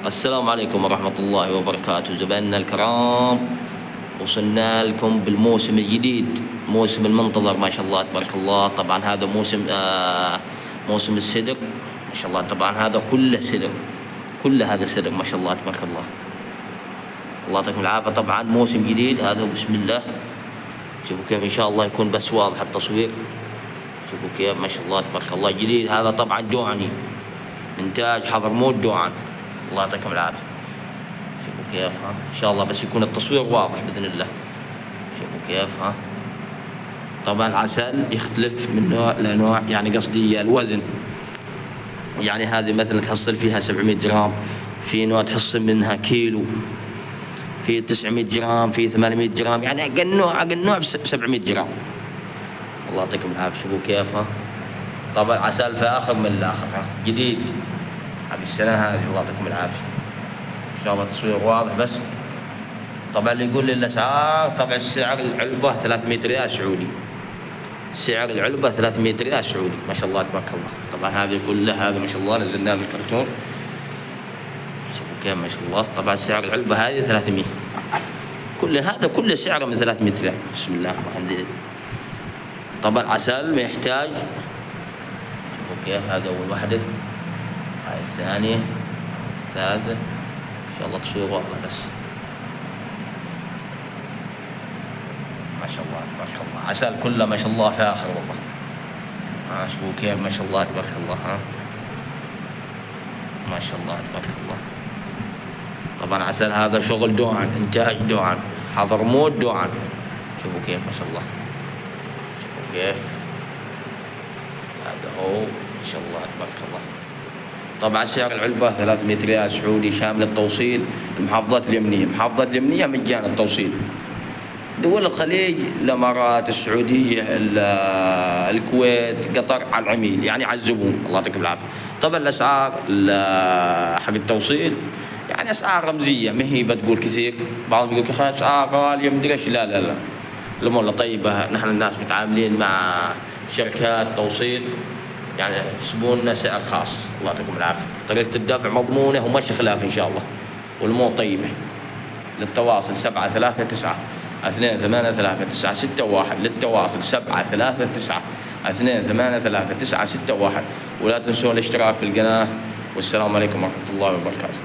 السلام عليكم ورحمة الله وبركاته زبائننا الكرام. وصلنا لكم بالموسم الجديد، موسم المنتظر ما شاء الله تبارك الله. طبعا هذا موسم السدر ما شاء الله. طبعا هذا كله سدر، كل هذا سدر ما شاء الله تبارك الله. الله يعطيكم العافية. طبعا موسم جديد هذا، بسم الله. شوفوا كيف إن شاء الله يكون بس واضح التصوير. شوفوا كيف ما شاء الله تبارك الله جديد. هذا طبعا دوعني، إنتاج حضرموت دوعن. الله يعطيكم العافية. شوفوا كيف إن شاء الله بس يكون التصوير واضح بإذن الله. شوفوا كيف طبعا العسل يختلف من نوع لنوع، يعني قصدي الوزن. يعني هذه مثلا تحصل فيها 700 جرام، في نوع تحصل منها كيلو، في 900 جرام، في 800 جرام، يعني أقل نوع ب 700 جرام. الله يعطيكم العافية. شوفوا كيف طبعا عسل فاخر من الآخر جديد حق السنة هذه. الله يعطيكم العافية. إن شاء الله تصوير واضح بس. طبعا اللي يقول لي الأسعار، طبعا السعر العلبة 300 ريال سعودي. سعر العلبة 300 ريال سعودي ما شاء الله تبارك الله. طبعا هذه كلها هذا ما شاء الله نزلناه من الكرتون. شوفوا كيف ما شاء الله. طبعا سعر العلبة هذه 300. كل سعره من 300 ريال. بسم الله الرحمن الرحيم. طبعا عسل ما يحتاج. شوفوا كيف هذا أول واحدة، هاي الثانية، الثالثة. إن شاء الله تصوير واضح بس. ما شاء الله تبارك الله. عسل كله ما شاء الله فاخر والله. شوفوا كيف ما شاء الله تبارك الله. ما شاء الله تبارك الله. طبعا عسل هذا شغل دوعن، إنتاج دوعن، حضرموت دوعن. شوفوا كيف ما شاء الله. شوفوا كيف هذا هو ما شاء الله تبارك الله. طبعا سعر العلبة 300 ريال سعودي شامل التوصيل. المحافظات اليمنية، محافظات اليمنية مجانا التوصيل. دول الخليج، الامارات، السعوديه، الكويت، قطر على العميل، يعني على الزبون. الله يعطيكم العافيه. طبعا الاسعار حق التوصيل يعني اسعار رمزيه، ما هي بتقول كثير. بعضهم يقول لك اسعار غاليه مدري ايش. لا الامور طيبه. نحن الناس متعاملين مع شركات توصيل، يعني يحسبون سعر خاص. الله يعطيكم العافيه. طريقه الدفع مضمونه وماشي خلاف ان شاء الله، والامور طيبه. للتواصل 739 2839661. للتواصل 739 2839661. ولا تنسون الاشتراك في القناة. والسلام عليكم ورحمة الله وبركاته.